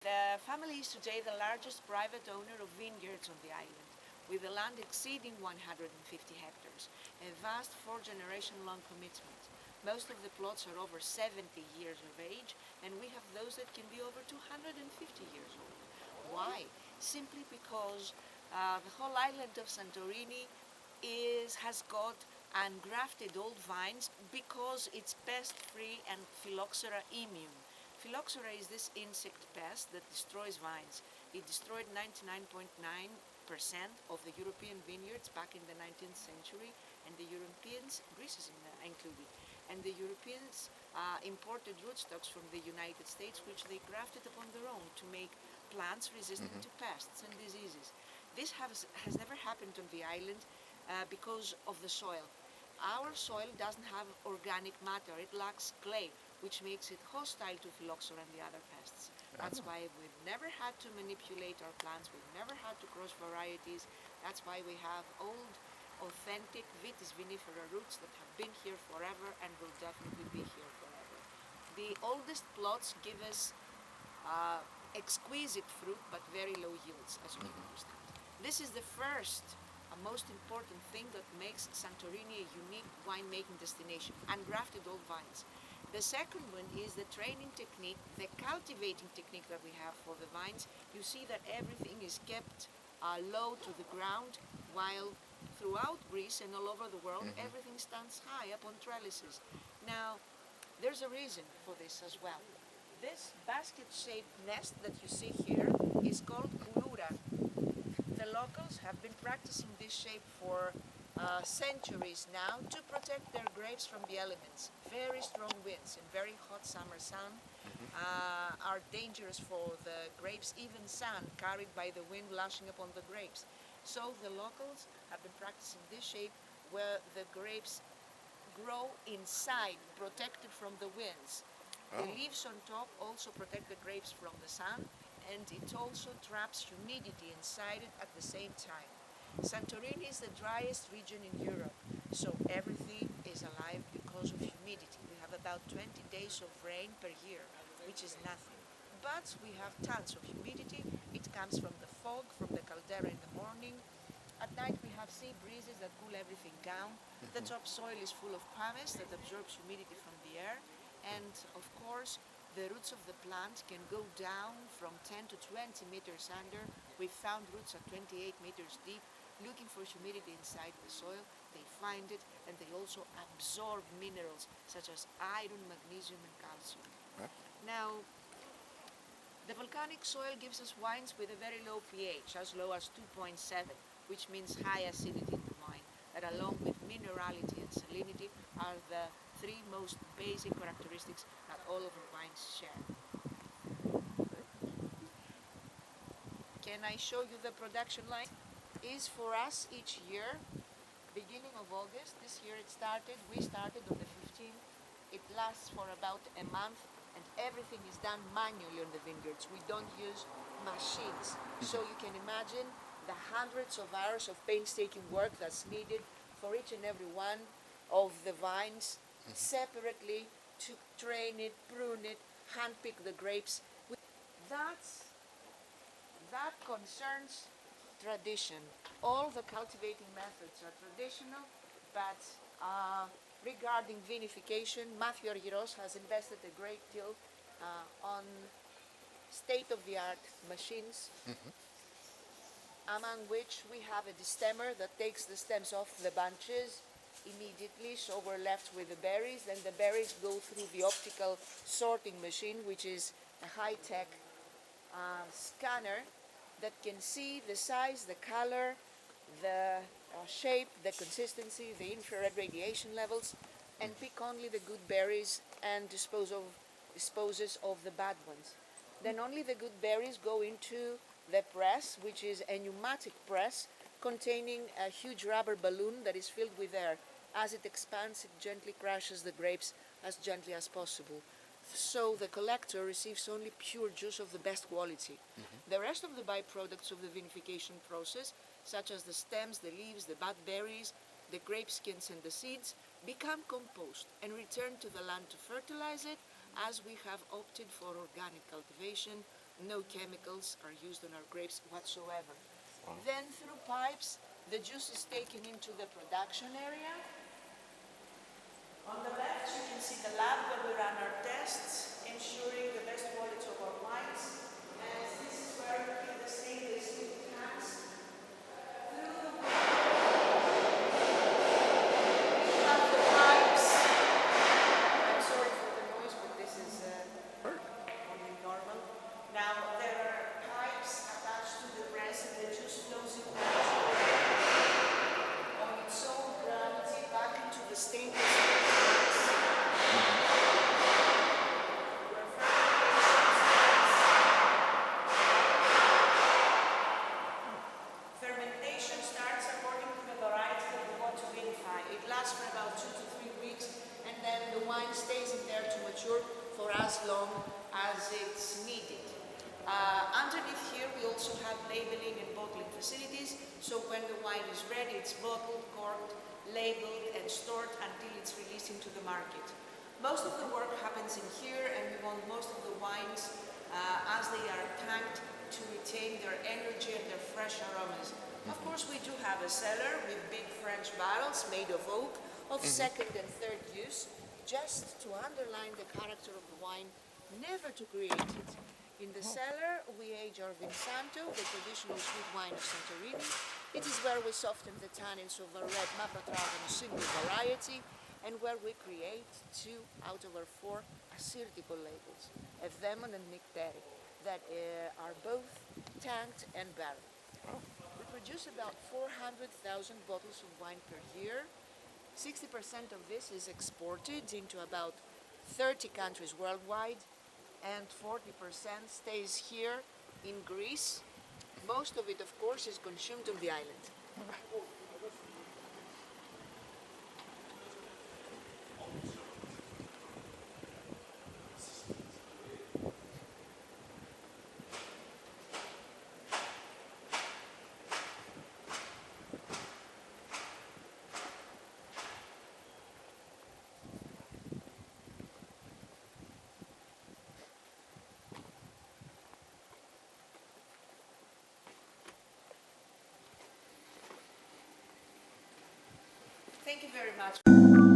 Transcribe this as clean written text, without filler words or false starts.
The family is today the largest private owner of vineyards on the island, with the land exceeding 150 hectares, a vast four-generation long commitment. Most of the plots are over 70 years of age, and we have those that can be over 250 years old. Why? Simply because the whole island of Santorini has got ungrafted old vines because it's pest-free and phylloxera immune. Phylloxera is this insect pest that destroys vines. It destroyed 99.9% of the European vineyards back in the 19th century, and the Europeans, Greece is included, and the Europeans imported rootstocks from the United States, which they grafted upon their own to make plants resistant to pests and diseases. This has never happened on the island because of the soil. Our soil doesn't have organic matter, it lacks clay, which makes it hostile to phylloxera and the other pests. That's why we've never had to manipulate our plants, we've never had to cross varieties. That's why we have old, authentic Vitis vinifera roots that have been here forever and will definitely be here forever. The oldest plots give us exquisite fruit but very low yields, as you can understand. This is the first most important thing that makes Santorini a unique winemaking destination, ungrafted old vines. The second one is the training technique, the cultivating technique that we have for the vines. You see that everything is kept low to the ground, while throughout Greece and all over the world, everything stands high up on trellises. Now, there's a reason for this as well. This basket-shaped nest that you see here is called kulura. The locals have been practicing this shape for centuries now to protect their grapes from the elements. Very strong winds and very hot summer sun are dangerous for the grapes, even sand carried by the wind lashing upon the grapes. So the locals have been practicing this shape where the grapes grow inside, protected from the winds. The leaves on top also protect the grapes from the sun, and it also traps humidity inside it at the same time. Santorini is the driest region in Europe, so everything is alive because of humidity. We have about 20 days of rain per year, which is nothing. But we have tons of humidity. It comes from the fog, from the caldera in the morning. At night we have sea breezes that cool everything down. The topsoil is full of pumice that absorbs humidity from the air. And of course, the roots of the plant can go down from 10 to 20 meters under. We've found roots at 28 meters deep, looking for humidity inside the soil. They find it, and they also absorb minerals such as iron, magnesium, and calcium. Now, the volcanic soil gives us wines with a very low pH, as low as 2.7, which means high acidity in the wine, that along with minerality and salinity are the three most basic characteristics that all of our wines share. Can I show you the production line? Is for us each year, beginning of August. This year we started on the 15th. It lasts for about a month, and everything is done manually on the vineyards. We don't use machines. So you can imagine the hundreds of hours of painstaking work that's needed for each and every one of the vines separately, to train it, prune it, handpick the grapes. That concerns tradition. All the cultivating methods are traditional, but regarding vinification, Matthew Argyros has invested a great deal on state-of-the-art machines, among which we have a destemmer that takes the stems off the bunches immediately, so we're left with the berries. Then the berries go through the optical sorting machine, which is a high-tech scanner that can see the size, the color, the shape, the consistency, the infrared radiation levels, and pick only the good berries and disposes of the bad ones. Then only the good berries go into the press, which is a pneumatic press containing a huge rubber balloon that is filled with air. As it expands, it gently crushes the grapes as gently as possible. So the collector receives only pure juice of the best quality. The rest of the byproducts of the vinification process, such as the stems, the leaves, the bad berries, the grape skins and the seeds, become compost and return to the land to fertilize it, as we have opted for organic cultivation No chemicals are used on our grapes whatsoever. Then through pipes, the juice is taken into the production area. On the left, you can see the lab where we run our tests, ensuring the best quality of our wines. And this is where we keep the stainless steel cans. Through the we have the pipes. I'm sorry for the noise, but this is only normal. Now, there are pipes attached to the press, and the juice flows in naturally on its own gravity back into the stainless steel cans. Fermentation starts according to the variety that we want to vinify. It lasts for about 2 to 3 weeks, and then the wine stays in there to mature for as long as it's needed. Underneath here, we also have labeling and bottling facilities, so when the wine is ready, it's bottled, corked, labeled, and stored until it's released into the market. Most of the work happens in here, and we want most of the wines, as they are tanked, to retain their energy and their fresh aromas. Of course, we do have a cellar with big French barrels made of oak, of second and third use, just to underline the character of the wine, never to create it. In the cellar, we age our Vinsanto, the traditional sweet wine of Santorini. It is where we soften the tannins of our red Mapatrav in a single variety, and where we create 2 out of our 4 Assyrtiko labels, Evdaimon and Nycteri, that are both tanked and barreled. We produce about 400,000 bottles of wine per year. 60% of this is exported into about 30 countries worldwide, and 40% stays here in Greece. Most of it, of course, is consumed on the island. Thank you very much.